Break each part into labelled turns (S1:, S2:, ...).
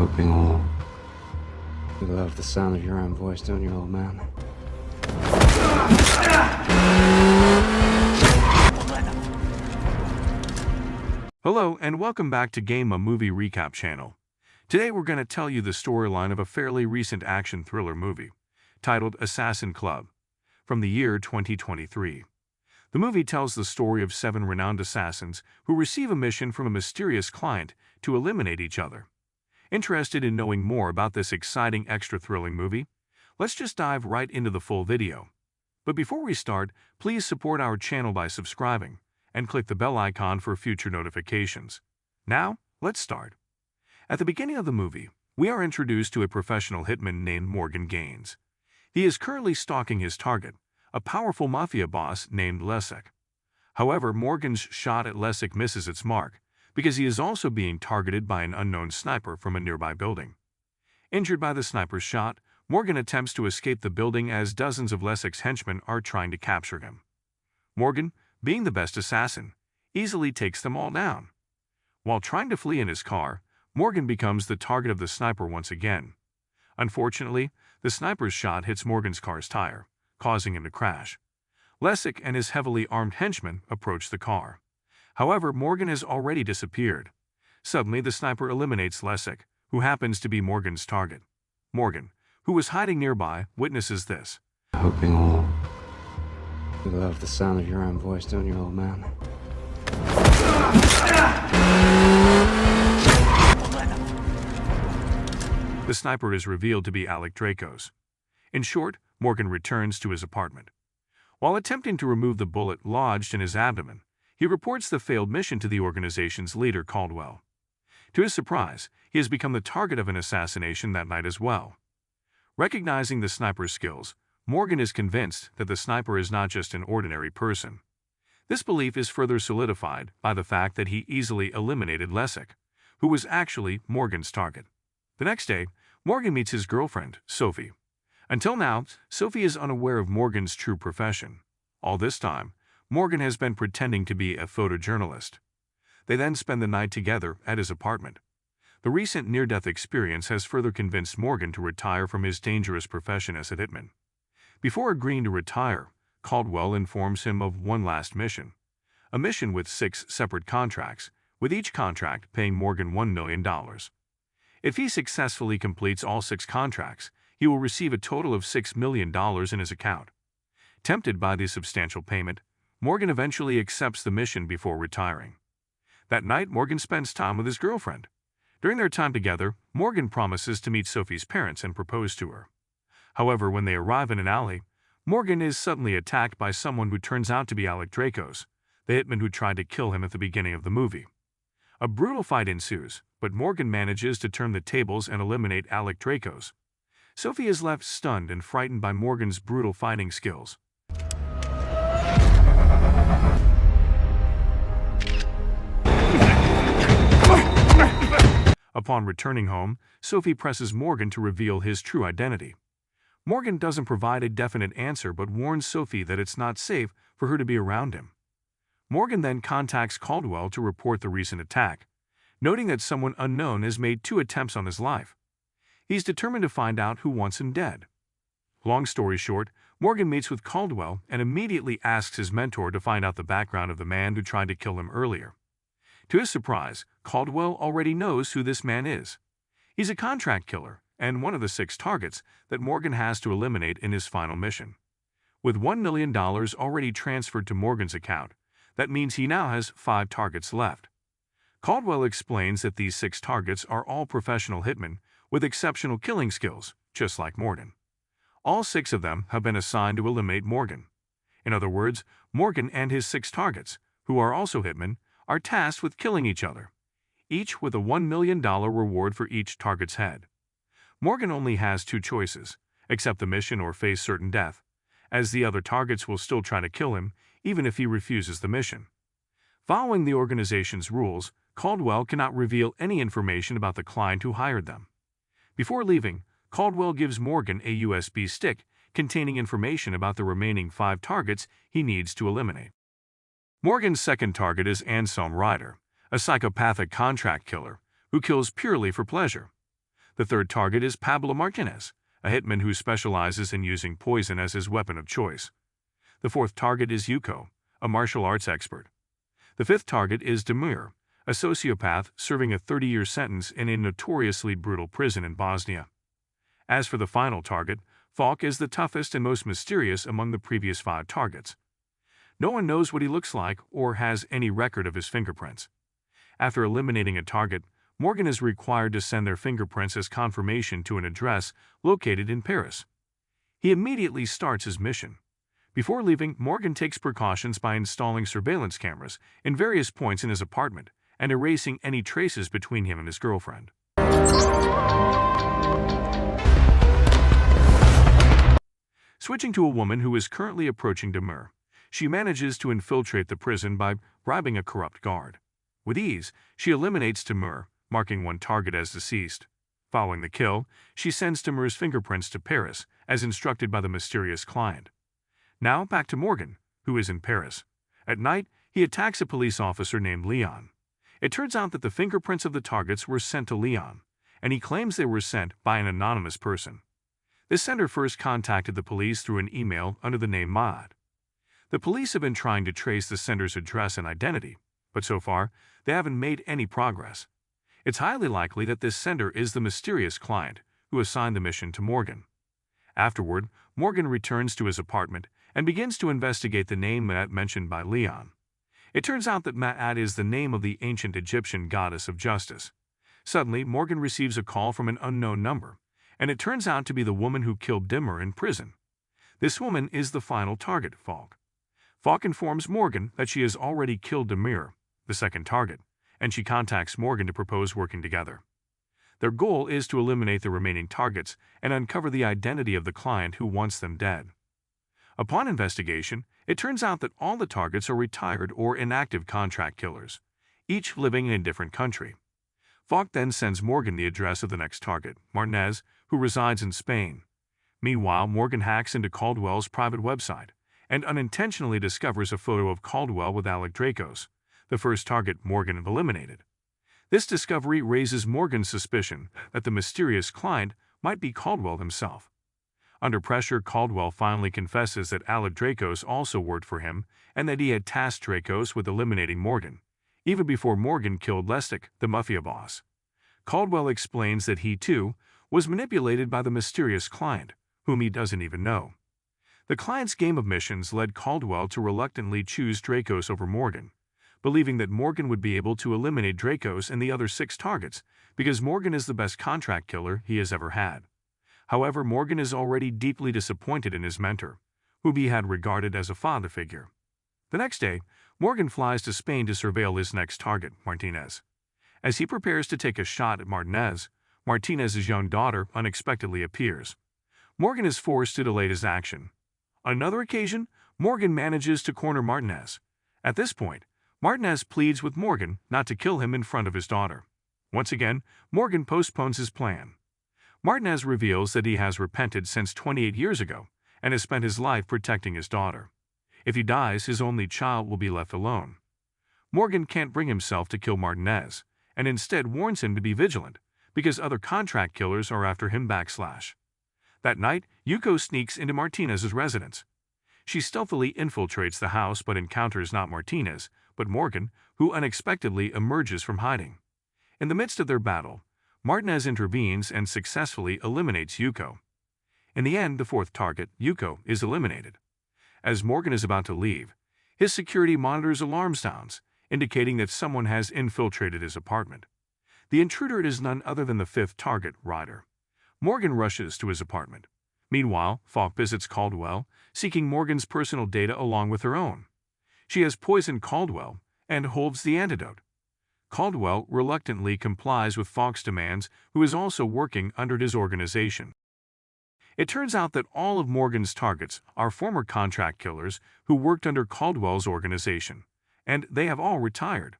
S1: hoping all you love the sound of your own voice, don't you, old man?
S2: Hello, and welcome back to Game a Movie Recap channel. Today we're going to tell you the storyline of a fairly recent action thriller movie, titled Assassin Club, from the year 2023. The movie tells the story of 7 renowned assassins who receive a mission from a mysterious client to eliminate each other. Interested in knowing more about this exciting extra-thrilling movie? Let's just dive right into the full video. But before we start, please support our channel by subscribing and click the bell icon for future notifications. Now, let's start. At the beginning of the movie, we are introduced to a professional hitman named Morgan Gaines. He is currently stalking his target, a powerful mafia boss named Leszek. However, Morgan's shot at Leszek misses its mark, because he is also being targeted by an unknown sniper from a nearby building. Injured by the sniper's shot, Morgan attempts to escape the building as dozens of Leszek's henchmen are trying to capture him. Morgan, being the best assassin, easily takes them all down. While trying to flee in his car, Morgan becomes the target of the sniper once again. Unfortunately, the sniper's shot hits Morgan's car's tire, causing him to crash. Leszek and his heavily armed henchmen approach the car. However, Morgan has already disappeared. Suddenly, the sniper eliminates Leszek, who happens to be Morgan's target. Morgan, who was hiding nearby, witnesses this.
S1: Hoping all you love the sound of your own voice, don't you, old man?
S2: The sniper is revealed to be Alec Dracos. In short, Morgan returns to his apartment. While attempting to remove the bullet lodged in his abdomen, he reports the failed mission to the organization's leader, Caldwell. To his surprise, he has become the target of an assassination that night as well. Recognizing the sniper's skills, Morgan is convinced that the sniper is not just an ordinary person. This belief is further solidified by the fact that he easily eliminated Leszek, who was actually Morgan's target. The next day, Morgan meets his girlfriend, Sophie. Until now, Sophie is unaware of Morgan's true profession. All this time, Morgan has been pretending to be a photojournalist. They then spend the night together at his apartment. The recent near-death experience has further convinced Morgan to retire from his dangerous profession as a hitman. Before agreeing to retire, Caldwell informs him of one last mission, a mission with 6 separate contracts, with each contract paying Morgan $1 million. If he successfully completes all 6 contracts, he will receive a total of $6 million in his account. Tempted by the substantial payment, Morgan eventually accepts the mission before retiring. That night, Morgan spends time with his girlfriend. During their time together, Morgan promises to meet Sophie's parents and propose to her. However, when they arrive in an alley, Morgan is suddenly attacked by someone who turns out to be Alec Dracos, the hitman who tried to kill him at the beginning of the movie. A brutal fight ensues, but Morgan manages to turn the tables and eliminate Alec Dracos. Sophie is left stunned and frightened by Morgan's brutal fighting skills. Upon returning home, Sophie presses Morgan to reveal his true identity. Morgan doesn't provide a definite answer but warns Sophie that it's not safe for her to be around him. Morgan then contacts Caldwell to report the recent attack, noting that someone unknown has made 2 attempts on his life. He's determined to find out who wants him dead. Long story short, Morgan meets with Caldwell and immediately asks his mentor to find out the background of the man who tried to kill him earlier. To his surprise, Caldwell already knows who this man is. He's a contract killer and one of the 6 targets that Morgan has to eliminate in his final mission. With $1 million already transferred to Morgan's account, that means he now has 5 targets left. Caldwell explains that these 6 targets are all professional hitmen with exceptional killing skills, just like Morgan. All 6 of them have been assigned to eliminate Morgan. In other words, Morgan and his 6 targets, who are also hitmen, are tasked with killing each other, each with a $1 million reward for each target's head. Morgan only has 2 choices: accept the mission or face certain death, as the other targets will still try to kill him even if he refuses the mission. Following the organization's rules, Caldwell cannot reveal any information about the client who hired them. Before leaving, Caldwell gives Morgan a USB stick containing information about the remaining 5 targets he needs to eliminate. Morgan's second target is Anselm Ryder, a psychopathic contract killer who kills purely for pleasure. The third target is Pablo Martinez, a hitman who specializes in using poison as his weapon of choice. The fourth target is Yuko, a martial arts expert. The fifth target is Demir, a sociopath serving a 30-year sentence in a notoriously brutal prison in Bosnia. As for the final target, Falk is the toughest and most mysterious among the previous 5 targets. No one knows what he looks like or has any record of his fingerprints. After eliminating a target, Morgan is required to send their fingerprints as confirmation to an address located in Paris. He immediately starts his mission. Before leaving, Morgan takes precautions by installing surveillance cameras in various points in his apartment and erasing any traces between him and his girlfriend. Switching to a woman who is currently approaching Demir, she manages to infiltrate the prison by bribing a corrupt guard. With ease, she eliminates Demir, marking one target as deceased. Following the kill, she sends Demir's fingerprints to Paris, as instructed by the mysterious client. Now back to Morgan, who is in Paris. At night, he attacks a police officer named Leon. It turns out that the fingerprints of the targets were sent to Leon, and he claims they were sent by an anonymous person. This sender first contacted the police through an email under the name Maad. The police have been trying to trace the sender's address and identity, but so far, they haven't made any progress. It's highly likely that this sender is the mysterious client who assigned the mission to Morgan. Afterward, Morgan returns to his apartment and begins to investigate the name Ma'at mentioned by Leon. It turns out that Ma'at is the name of the ancient Egyptian goddess of justice. Suddenly, Morgan receives a call from an unknown number, and it turns out to be the woman who killed Demir in prison. This woman is the final target, Falk. Falk informs Morgan that she has already killed Demir, the second target, and she contacts Morgan to propose working together. Their goal is to eliminate the remaining targets and uncover the identity of the client who wants them dead. Upon investigation, it turns out that all the targets are retired or inactive contract killers, each living in a different country. Falk then sends Morgan the address of the next target, Martinez, who resides in Spain. Meanwhile, Morgan hacks into Caldwell's private website and unintentionally discovers a photo of Caldwell with Alec Dracos, the first target Morgan eliminated. This discovery raises Morgan's suspicion that the mysterious client might be Caldwell himself. Under pressure, Caldwell finally confesses that Alec Dracos also worked for him and that he had tasked Dracos with eliminating Morgan, even before Morgan killed Lestic, the mafia boss. Caldwell explains that he, too, was manipulated by the mysterious client, whom he doesn't even know. The client's game of missions led Caldwell to reluctantly choose Dracos over Morgan, believing that Morgan would be able to eliminate Dracos and the other 6 targets because Morgan is the best contract killer he has ever had. However, Morgan is already deeply disappointed in his mentor, whom he had regarded as a father figure. The next day, Morgan flies to Spain to surveil his next target, Martinez. As he prepares to take a shot at Martinez, Martinez's young daughter unexpectedly appears. Morgan is forced to delay his action. On another occasion, Morgan manages to corner Martinez. At this point, Martinez pleads with Morgan not to kill him in front of his daughter. Once again, Morgan postpones his plan. Martinez reveals that he has repented since 28 years ago and has spent his life protecting his daughter. If he dies, his only child will be left alone. Morgan can't bring himself to kill Martinez and instead warns him to be vigilant because other contract killers are after him. That night, Yuko sneaks into Martinez's residence. She stealthily infiltrates the house but encounters not Martinez, but Morgan, who unexpectedly emerges from hiding. In the midst of their battle, Martinez intervenes and successfully eliminates Yuko. In the end, the 4th target, Yuko, is eliminated. As Morgan is about to leave, his security monitor's alarm sounds, indicating that someone has infiltrated his apartment. The intruder is none other than the 5th target, Ryder. Morgan rushes to his apartment. Meanwhile, Falk visits Caldwell, seeking Morgan's personal data along with her own. She has poisoned Caldwell and holds the antidote. Caldwell reluctantly complies with Falk's demands, who is also working under his organization. It turns out that all of Morgan's targets are former contract killers who worked under Caldwell's organization, and they have all retired.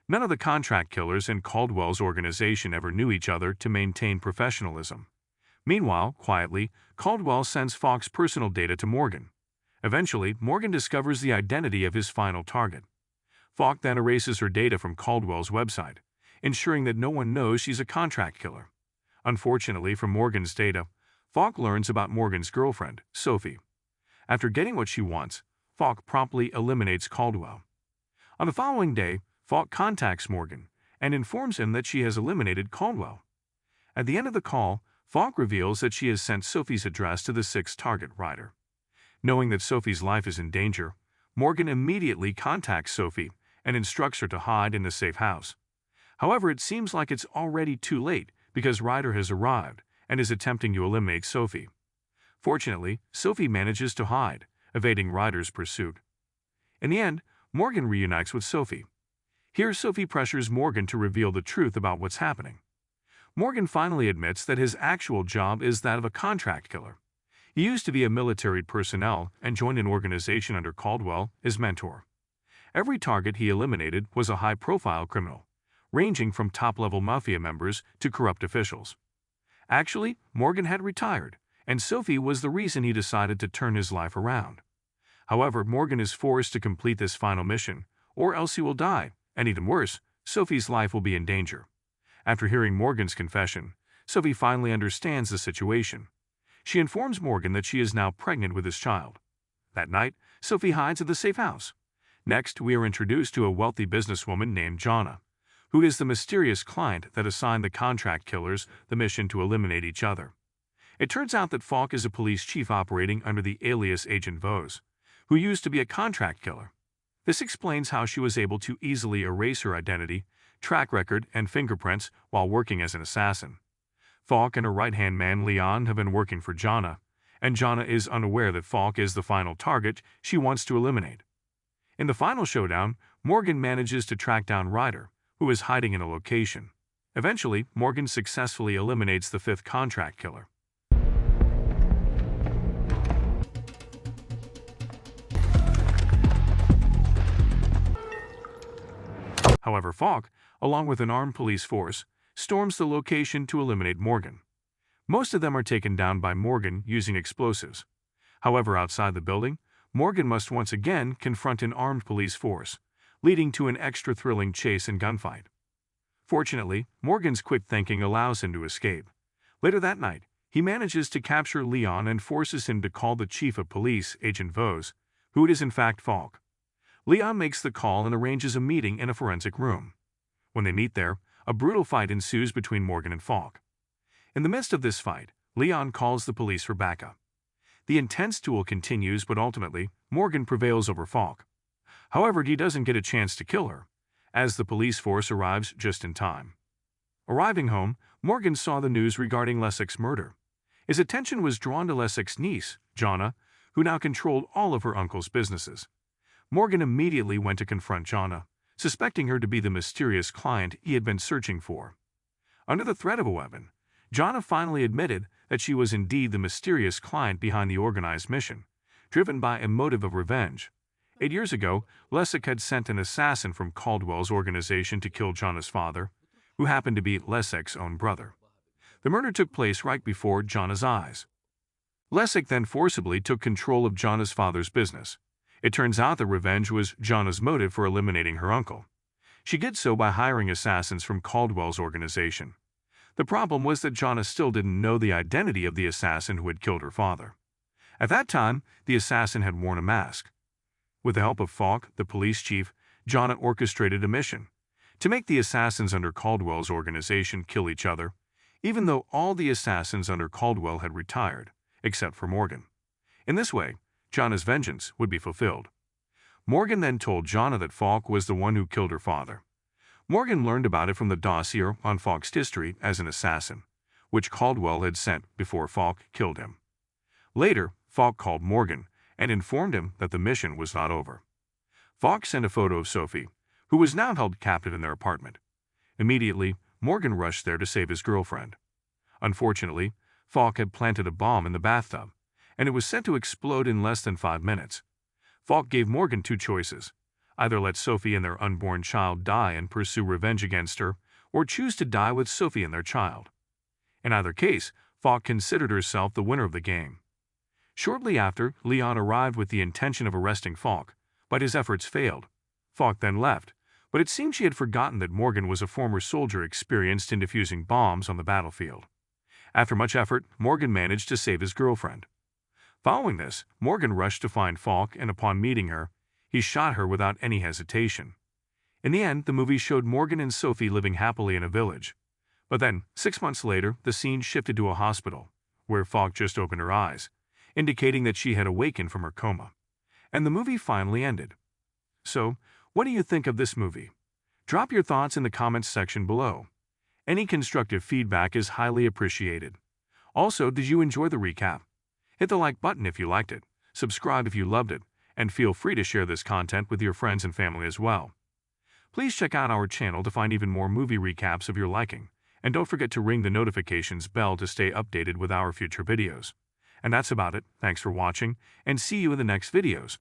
S2: None of the contract killers in Caldwell's organization ever knew each other to maintain professionalism. Meanwhile, quietly, Caldwell sends Falk's personal data to Morgan. Eventually, Morgan discovers the identity of his final target. Falk then erases her data from Caldwell's website, ensuring that no one knows she's a contract killer. Unfortunately for Morgan's data, Falk learns about Morgan's girlfriend, Sophie. After getting what she wants, Falk promptly eliminates Caldwell. On the following day, Falk contacts Morgan and informs him that she has eliminated Caldwell. At the end of the call, Falk reveals that she has sent Sophie's address to the sixth target rider. Knowing that Sophie's life is in danger, Morgan immediately contacts Sophie and instructs her to hide in a safe house. However, it seems like it's already too late because Ryder has arrived and is attempting to eliminate Sophie. Fortunately, Sophie manages to hide, evading Ryder's pursuit. In the end, Morgan reunites with Sophie. Here, Sophie pressures Morgan to reveal the truth about what's happening. Morgan finally admits that his actual job is that of a contract killer. He used to be a military personnel and joined an organization under Caldwell, his mentor. Every target he eliminated was a high-profile criminal, ranging from top-level mafia members to corrupt officials. Actually, Morgan had retired, and Sophie was the reason he decided to turn his life around. However, Morgan is forced to complete this final mission, or else he will die, and even worse, Sophie's life will be in danger. After hearing Morgan's confession, Sophie finally understands the situation. She informs Morgan that she is now pregnant with his child. That night, Sophie hides at the safe house. Next, we are introduced to a wealthy businesswoman named Jonna, who is the mysterious client that assigned the contract killers the mission to eliminate each other. It turns out that Falk is a police chief operating under the alias Agent Vose, who used to be a contract killer. This explains how she was able to easily erase her identity, track record, and fingerprints while working as an assassin. Falk and her right-hand man Leon have been working for Jonna, and Jonna is unaware that Falk is the final target she wants to eliminate. In the final showdown, Morgan manages to track down Ryder, who is hiding in a location. Eventually, Morgan successfully eliminates the fifth contract killer. However, Falk, along with an armed police force, storms the location to eliminate Morgan. Most of them are taken down by Morgan using explosives. However, outside the building, Morgan must once again confront an armed police force, leading to an extra thrilling chase and gunfight. Fortunately, Morgan's quick thinking allows him to escape. Later that night, he manages to capture Leon and forces him to call the chief of police, Agent Vose, who is in fact Falk. Leon makes the call and arranges a meeting in a forensic room. When they meet there, a brutal fight ensues between Morgan and Falk. In the midst of this fight, Leon calls the police for backup. The intense duel continues, but ultimately, Morgan prevails over Falk. However, he doesn't get a chance to kill her, as the police force arrives just in time. Arriving home, Morgan saw the news regarding Lessig's murder. His attention was drawn to Lessig's niece, Jonna, who now controlled all of her uncle's businesses. Morgan immediately went to confront Jonna, suspecting her to be the mysterious client he had been searching for. Under the threat of a weapon, Jonna finally admitted that she was indeed the mysterious client behind the organized mission, driven by a motive of revenge. 8 years ago, Lessig had sent an assassin from Caldwell's organization to kill Jonna's father, who happened to be Lessig's own brother. The murder took place right before Jonna's eyes. Lessig then forcibly took control of Jonna's father's business. It turns out that revenge was Jonna's motive for eliminating her uncle. She did so by hiring assassins from Caldwell's organization. The problem was that Jonna still didn't know the identity of the assassin who had killed her father. At that time, the assassin had worn a mask. With the help of Falk, the police chief, Jonna orchestrated a mission to make the assassins under Caldwell's organization kill each other, even though all the assassins under Caldwell had retired, except for Morgan. In this way, Jonna's vengeance would be fulfilled. Morgan then told Jonna that Falk was the one who killed her father. Morgan learned about it from the dossier on Falk's history as an assassin, which Caldwell had sent before Falk killed him. Later, Falk called Morgan and informed him that the mission was not over. Falk sent a photo of Sophie, who was now held captive in their apartment. Immediately, Morgan rushed there to save his girlfriend. Unfortunately, Falk had planted a bomb in the bathtub, and it was set to explode in less than 5 minutes. Falk gave Morgan 2 choices: either let Sophie and their unborn child die and pursue revenge against her, or choose to die with Sophie and their child. In either case, Falk considered herself the winner of the game. Shortly after, Leon arrived with the intention of arresting Falk, but his efforts failed. Falk then left, but it seemed she had forgotten that Morgan was a former soldier experienced in defusing bombs on the battlefield. After much effort, Morgan managed to save his girlfriend. Following this, Morgan rushed to find Falk, and upon meeting her, he shot her without any hesitation. In the end, the movie showed Morgan and Sophie living happily in a village. But then, 6 months later, the scene shifted to a hospital, where Falk just opened her eyes, indicating that she had awakened from her coma. And the movie finally ended. So, what do you think of this movie? Drop your thoughts in the comments section below. Any constructive feedback is highly appreciated. Also, did you enjoy the recap? Hit the like button if you liked it, subscribe if you loved it, and feel free to share this content with your friends and family as well. Please check out our channel to find even more movie recaps of your liking, and don't forget to ring the notifications bell to stay updated with our future videos. And that's about it. Thanks for watching, and see you in the next videos.